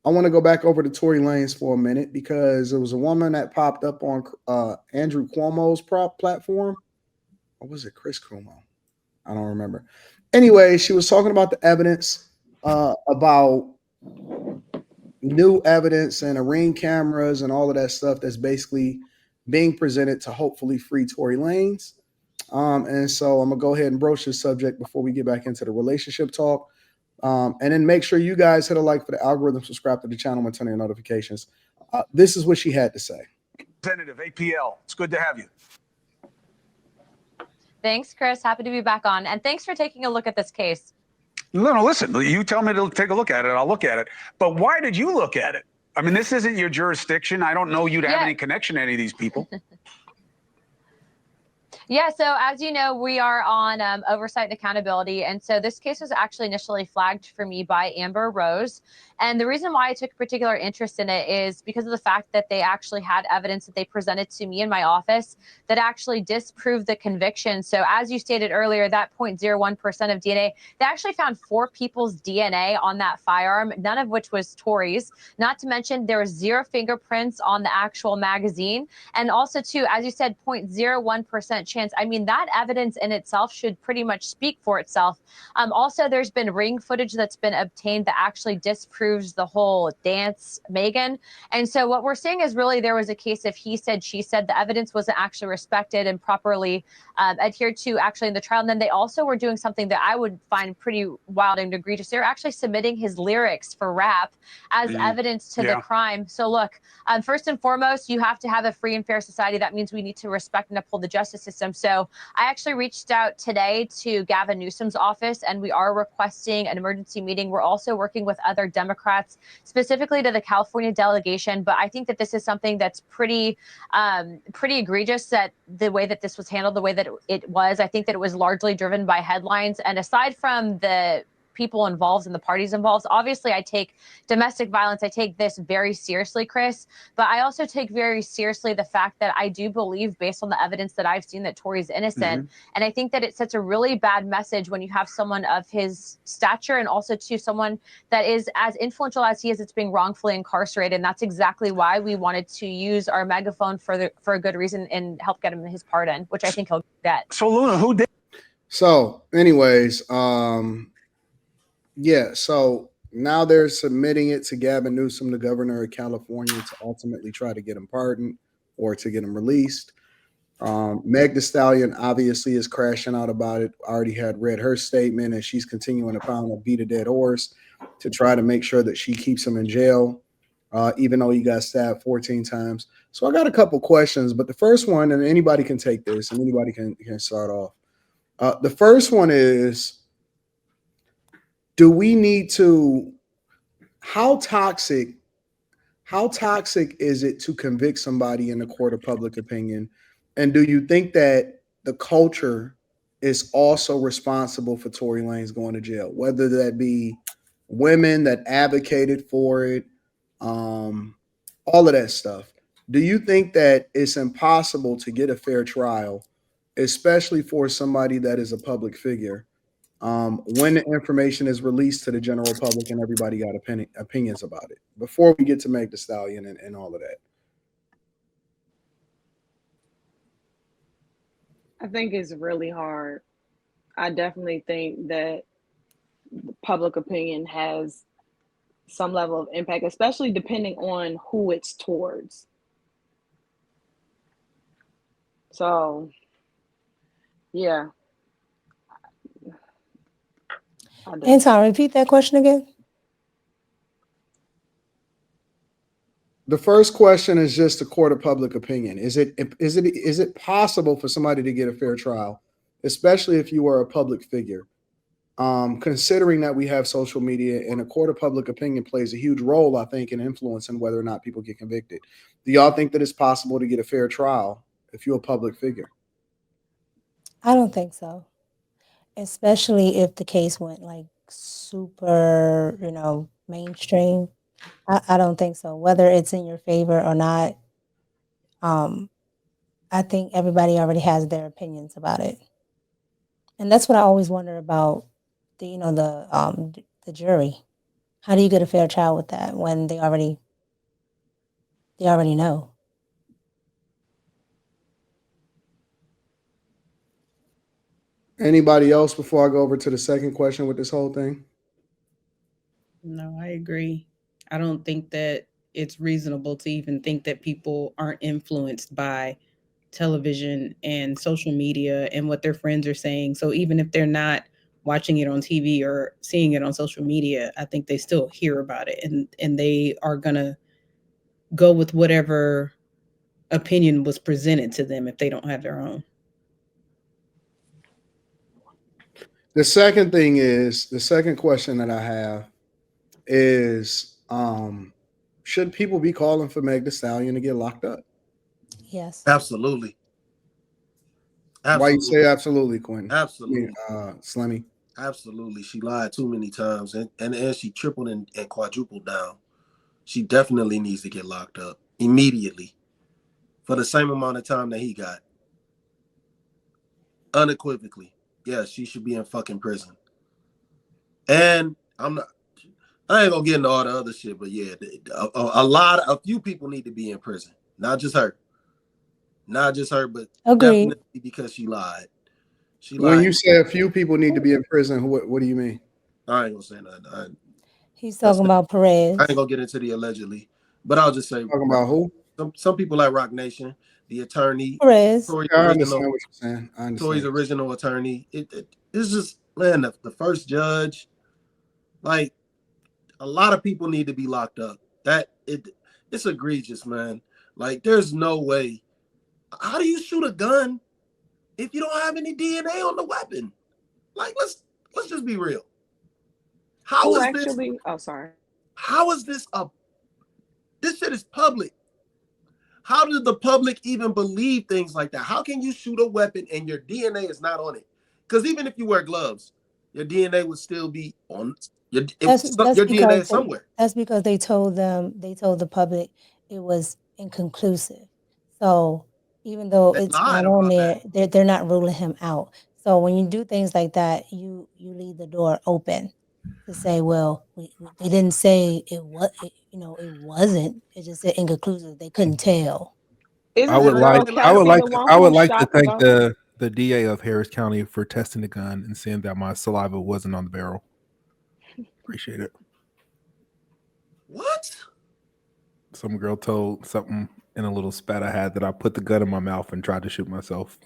I want to go back over to Tory Lanez for a minute because there was a woman that popped up on Andrew Cuomo's platform. Or was it Chris Cuomo? I don't remember. Anyway, she was talking about the evidence about new evidence and ring cameras and all of that stuff that's basically being presented to hopefully free Tory Lanez. And so I'm gonna go ahead and broach this subject before we get back into the relationship talk. And then make sure you guys hit a like for the algorithm, subscribe to the channel, and turn on your notifications. This is what she had to say. Representative APL, it's good to have you. Thanks, Chris. Happy to be back on. And thanks for taking a look at this case. No, listen, you tell me to take a look at it, I'll look at it. But why did you look at it? I mean, this isn't your jurisdiction. I don't know you to have any connection to any of these people. Yeah, so as you know, we are on oversight and accountability. And so this case was actually initially flagged for me by Amber Rose. And the reason why I took particular interest in it is because of the fact that they actually had evidence that they presented to me in my office that actually disproved the conviction. So as you stated earlier, that 0.01% of DNA, they actually found 4 people's DNA on that firearm, none of which was Tory's. Not to mention there was 0 fingerprints on the actual magazine. And also, too, as you said, 0.01% chance. I mean, that evidence in itself should pretty much speak for itself. Also, there's been ring footage that's been obtained that actually disproves the whole dance, Megan. And so what we're seeing is really there was a case of he said, she said. The evidence wasn't actually respected and properly adhered to actually in the trial. And then they also were doing something that I would find pretty wild and egregious. They're actually submitting his lyrics for rap as evidence to the crime. So look, first and foremost, you have to have a free and fair society. That means we need to respect and uphold the justice system. So I actually reached out today to Gavin Newsom's office, and we are requesting an emergency meeting. We're also working with other Democrats, specifically to the California delegation. But I think that this is something that's pretty egregious, that the way that this was handled, the way that it was. I think that it was largely driven by headlines. And aside from the people involved and the parties involved, obviously I take domestic violence, I take this very seriously, Chris, but I also take very seriously the fact that I do believe, based on the evidence that I've seen, that Tory's innocent. And I think that it sets a really bad message when you have someone of his stature, and also to someone that is as influential as he is, that's being wrongfully incarcerated. And that's exactly why we wanted to use our megaphone for a good reason and help get him his pardon, which I think he'll get. So Luna, who did? So anyways, yeah, so now they're submitting it to Gavin Newsom, the governor of California, to ultimately try to get him pardoned or to get him released. Meg Thee Stallion obviously is crashing out about it. I already had read her statement, and she's continuing to pound a beat a dead horse to try to make sure that she keeps him in jail, even though he got stabbed 14 times. So I got a couple questions, but the first one, and anybody can take this, and anybody can start off. The first one is, do we need to, how toxic is it to convict somebody in the court of public opinion? And do you think that the culture is also responsible for Tory Lanez going to jail, whether that be women that advocated for it, all of that stuff? Do you think that it's impossible to get a fair trial, especially for somebody that is a public figure, when the information is released to the general public and everybody got opinions about it? Before we get to Meg Thee Stallion and all of that. I think it's really hard. I definitely think that public opinion has some level of impact, especially depending on who it's towards. So, yeah. Anton, repeat that question again. The first question is just a court of public opinion. Is it possible for somebody to get a fair trial, especially if you are a public figure? Considering that we have social media, and a court of public opinion plays a huge role, I think, in influencing whether or not people get convicted. Do y'all think that it's possible to get a fair trial if you're a public figure? I don't think so. Especially if the case went like super, mainstream. I don't think so. Whether it's in your favor or not, I think everybody already has their opinions about it. And that's what I always wonder about the jury. How do you get a fair trial with that when they already know? Anybody else before I go over to the second question with this whole thing? No, I agree. I don't think that it's reasonable to even think that people aren't influenced by television and social media and what their friends are saying. So even if they're not watching it on TV or seeing it on social media, I think they still hear about it, and they are going to go with whatever opinion was presented to them if they don't have their own. The second question that I have is, should people be calling for Meg Thee Stallion to get locked up? Yes. Absolutely. Why you say absolutely, Quentin? Absolutely. Slimmy. Absolutely. She lied too many times, and she tripled and quadrupled down. She definitely needs to get locked up immediately for the same amount of time that he got. Unequivocally. Yes, she should be in fucking prison. And I ain't gonna get into all the other shit, but yeah, a few people need to be in prison. Not just her, but Agreed. definitely because she lied. When you say a few people need to be in prison, what do you mean? I ain't gonna say nothing. He's talking about Perez. I ain't gonna get into the allegedly, but I'll just say Talking about who? Some people at Rock Nation, the attorney, Perez. Tory's I understand what you're saying. I understand. Tory's original attorney. It's just, man, the first judge. Like, a lot of people need to be locked up. It's egregious, man. Like, there's no way. How do you shoot a gun if you don't have any DNA on the weapon? Like, let's just be real. How is this? Oh, sorry. How is this this shit is public. How did the public even believe things like that? How can you shoot a weapon and your DNA is not on it? Because even if you wear gloves, your DNA would still be on your DNA is somewhere. That's because they told the public it was inconclusive. So even though it's not on there, they're not ruling him out. So when you do things like that, you leave the door open to say, well, they didn't say it wasn't. It just said inconclusive. They couldn't tell. I would like to thank the DA of Harris County for testing the gun and seeing that my saliva wasn't on the barrel. Appreciate it. What? Some girl told something in a little spat I had that I put the gun in my mouth and tried to shoot myself.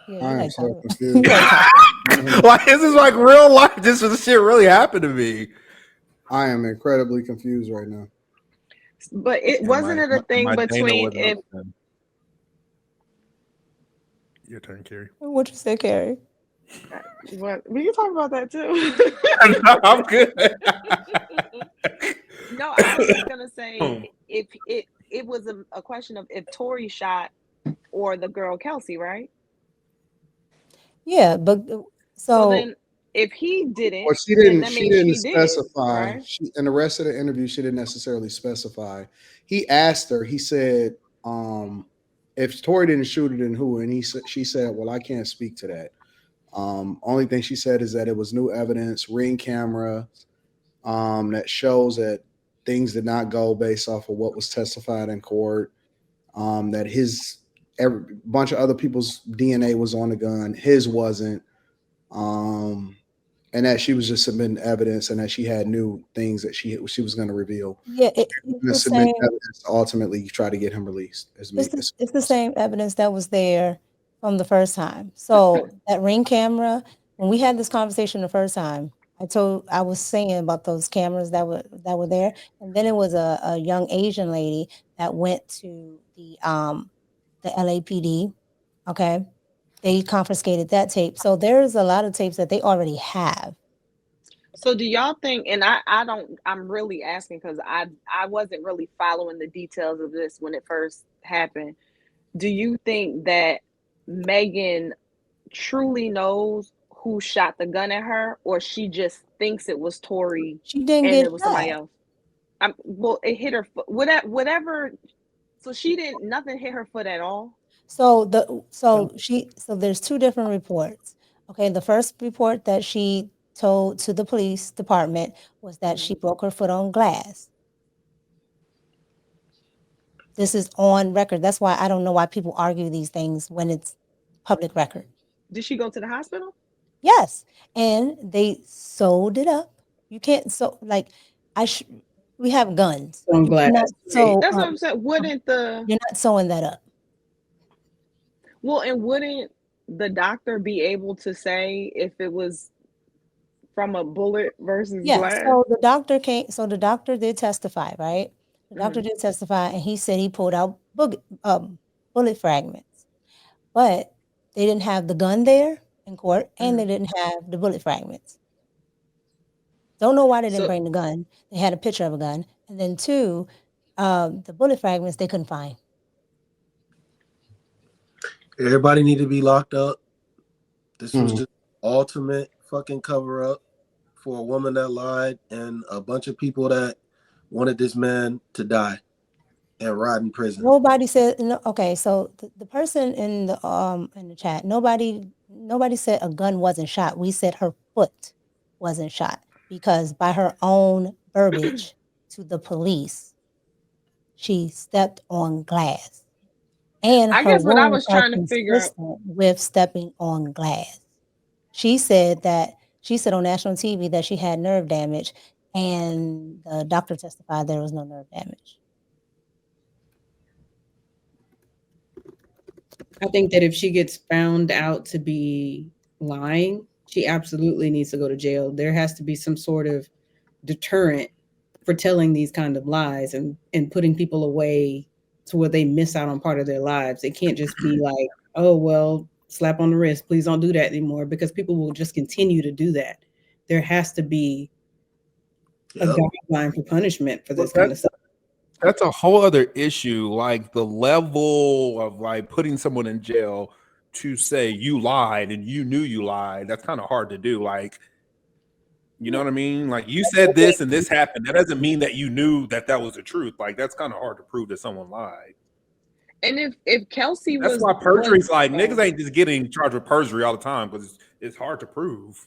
Yeah, I am so confused. Like, this is like real life. This shit really happened to me. I am incredibly confused right now. But it wasn't it a thing between if your turn, Carrie. What you say, Carrie? What we can talk about that too. No, I'm good. No, I was just gonna say if it was a question of if Tory shot or the girl Kelsey, right? Yeah, but so then if he didn't, well, she didn't Did, specify. right? In the rest of the interview, she didn't necessarily specify. He asked her. He said, "If Tory didn't shoot it, then who?" And she said, "Well, I can't speak to that. Only thing she said is that it was new evidence, ring camera, that shows that things did not go based off of what was testified in court. That every bunch of other people's DNA was on the gun, his wasn't." And that she was just submitting evidence, and that she had new things that she was going to reveal. Yeah, it's the same. Evidence to ultimately try to get him released. It's the same evidence that was there from the first time. So that ring camera, when we had this conversation the first time, I was saying about those cameras that were there, and then it was a young Asian lady that went to the LAPD. Okay. They confiscated that tape. So there's a lot of tapes that they already have. So do y'all think, and I'm really asking because I wasn't really following the details of this when it first happened. Do you think that Megan truly knows who shot the gun at her, or she just thinks it was Tory and it was somebody else? Well, it hit her foot, whatever. So nothing hit her foot at all. So there's two different reports. Okay, the first report that she told to the police department was that she broke her foot on glass. This is on record. That's why I don't know why people argue these things when it's public record. Did she go to the hospital? Yes, and they sewed it up. You can't sew like we have guns. I'm You glad. cannot sew. That's what I'm saying. You're not sewing that up. Well, and wouldn't the doctor be able to say if it was from a bullet versus glass? So the doctor came. So the doctor did testify, right? The doctor did testify, and he said he pulled out bullet fragments, but they didn't have the gun there in court, and they didn't have the bullet fragments. Don't know why they didn't bring the gun. They had a picture of a gun, and then two, the bullet fragments they couldn't find. Everybody need to be locked up. This was just ultimate fucking cover up for a woman that lied and a bunch of people that wanted this man to die and rot in prison. Nobody said no. Okay, so the person in the chat, nobody said a gun wasn't shot. We said her foot wasn't shot because by her own verbiage to the police, she stepped on glass. And I guess what I was trying to figure out with stepping on glass. She said on national TV that she had nerve damage, and the doctor testified there was no nerve damage. I think that if she gets found out to be lying, she absolutely needs to go to jail. There has to be some sort of deterrent for telling these kind of lies and putting people away to where they miss out on part of their lives. It can't just be like, oh, well, slap on the wrist. Please don't do that anymore, because people will just continue to do that. There has to be a guideline for punishment for this kind of stuff. That's a whole other issue. Like the level of like putting someone in jail to say you lied and you knew you lied. That's kind of hard to do. Like, you know what I mean? Like you said this and this happened. That doesn't mean that you knew that was the truth. Like that's kind of hard to prove that someone lied. And if Kelsey that's why perjury's like niggas ain't just getting charged with perjury all the time because it's hard to prove.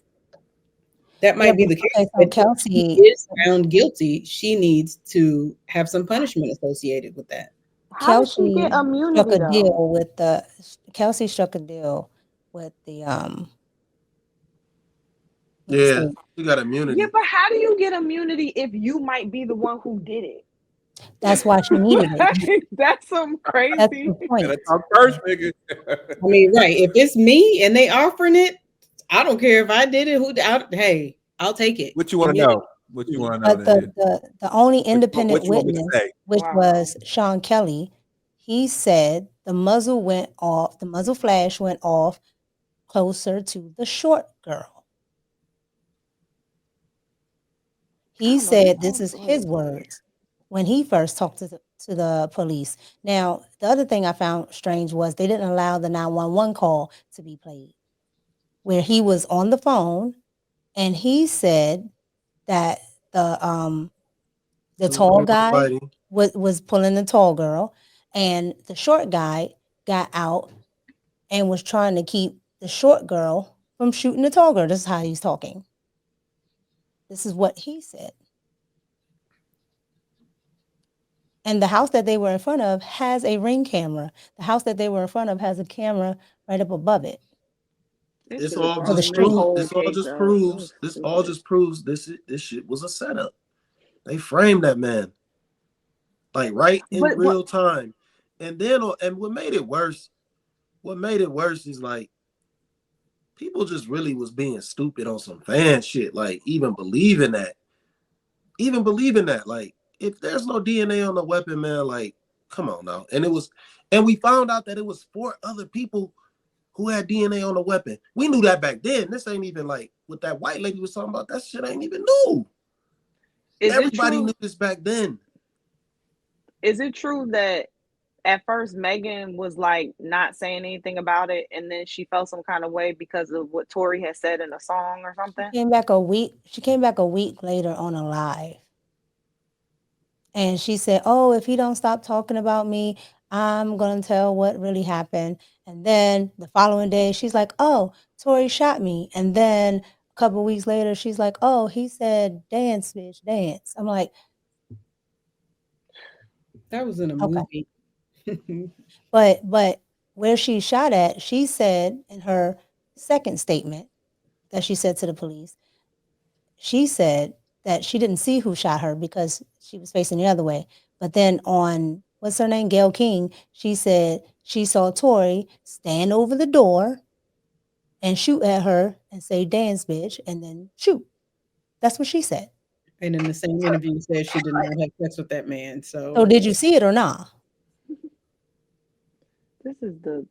That might be the case. Okay, so Kelsey is found guilty. She needs to have some punishment associated with that. How did she get immunity? Kelsey struck a deal with the Yeah, she got immunity. Yeah, but how do you get immunity if you might be the one who did it? That's why she needed it. That's some crazy. That's the point. I mean, right? If it's me and they offering it, I don't care if I did it. Hey, I'll take it. What you want to know? What you want to know? But the only independent witness, which was Sean Kelly, he said the muzzle went off. The muzzle flash went off closer to the short girl. He said this is his words when he first talked to the police. Now, the other thing I found strange was they didn't allow the 911 call to be played, where he was on the phone and he said that the tall guy was pulling the tall girl, and the short guy got out and was trying to keep the short girl from shooting the tall girl. This is how he's talking. This is what he said. And the house that they were in front of has a Ring camera. The house that they were in front of has a camera right up above it. This all just proves this shit was a setup. They framed that man, like right in real time. And then what made it worse is like people just really was being stupid on some fan shit. Like even believing that. Like if there's no DNA on the weapon, man, like come on now. And we found out that it was 4 other people who had DNA on the weapon. We knew that back then. This ain't even like what that white lady was talking about. That shit ain't even new. Everybody knew this back then. Is it true that at first Megan was like not saying anything about it, and then she felt some kind of way because of what Tory had said in a song or something? She came back a week later on a live. And she said, oh, if he don't stop talking about me, I'm going to tell what really happened. And then the following day, she's like, oh, Tory shot me. And then a couple weeks later, she's like, "Oh, he said dance, bitch, dance." I'm like, that was in a okay. movie. But where she shot at, she said in her second statement that she said to the police, she said that she didn't see who shot her because she was facing the other way. But then on, what's her name, Gail King, she said she saw Tory stand over the door and shoot at her and say, "Dance, bitch," and then shoot. That's what she said. And in the same interview said she did not have sex with that man. So So did you see it or not? This is the.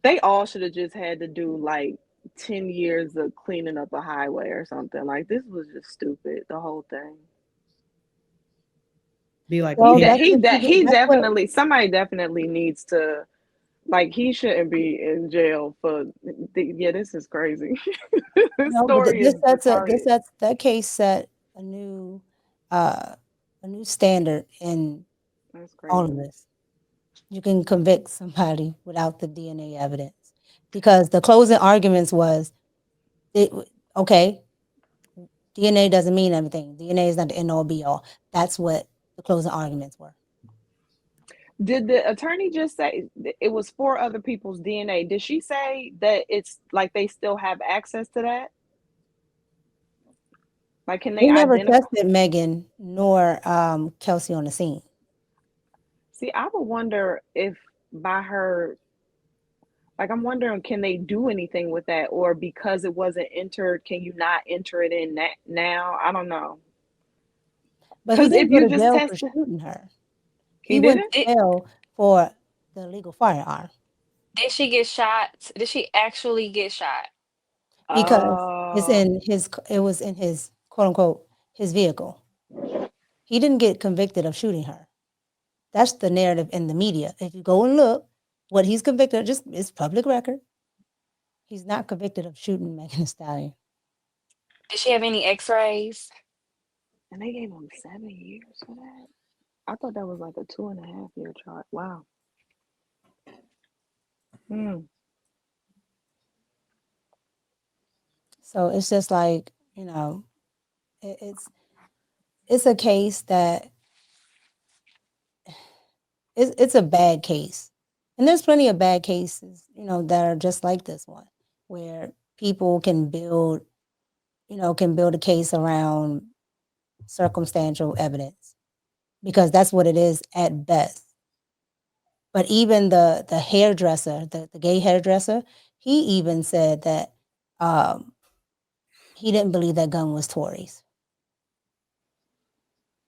They all should have just had to do like 10 years of cleaning up a highway or something. Like, this was just stupid, the whole thing. be like, Well, okay, He that's what definitely, somebody definitely needs to, like, he shouldn't be in jail for, yeah, this is crazy. This no, but story is retarded. that case set uh, a new standard in That's all of crazy. this. You can convict somebody without the DNA evidence because the closing arguments was, okay, DNA doesn't mean anything. DNA is not the end all be all. That's what the closing arguments were. Did the attorney just say it was 4 other people's DNA? Did she say that it's like they still have access to that? Like, can they They never identify? tested Megan nor Kelsey on the scene. See, I would wonder if by her, like, I'm wondering, can they do anything with that, or because it wasn't entered, can you not enter it in that now? I don't know. But he Because if didn't go you to just jail for test it, shooting her. he He went didn't. to jail for the illegal firearm Did she get shot? Did she actually get shot? because Oh, it was in his quote unquote his vehicle. He didn't get convicted of shooting her. That's the narrative in the media. If you go and look, what he's convicted of, just it's public record. He's not convicted of shooting Megan Thee Stallion. Did she have any X-rays? and they gave him 7 years for that. I thought that was like a 2.5 year charge. Wow. Hmm. So it's just like, it's a case that it's a bad case. And there's plenty of bad cases, that are just like this one, where people can build a case around circumstantial evidence because that's what it is at best. But even the hairdresser, the gay hairdresser, he even said that he didn't believe that gun was Tory's.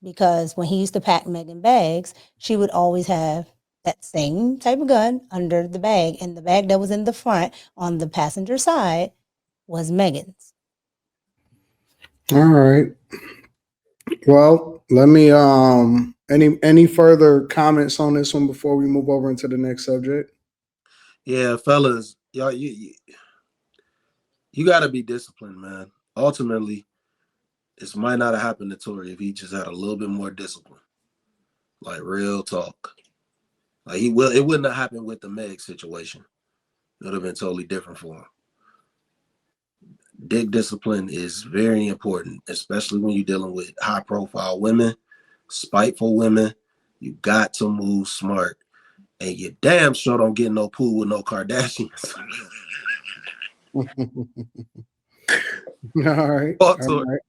Because when he used to pack Megan bags, she would always have that same type of gun under the bag, and the bag that was in the front on the passenger side was Megan's. All right. Well, let me any further comments on this one before we move over into the next subject? Yeah, fellas, y'all, you got to be disciplined, man. Ultimately, this might not have happened to Tory if he just had a little bit more discipline. Like, real talk. Like, it wouldn't have happened with the Meg situation. It would have been totally different for him. Dick discipline is very important, especially when you're dealing with high-profile women, spiteful women. You got to move smart. And you damn sure don't get no pool with no Kardashians. All right. Talk to her. All right.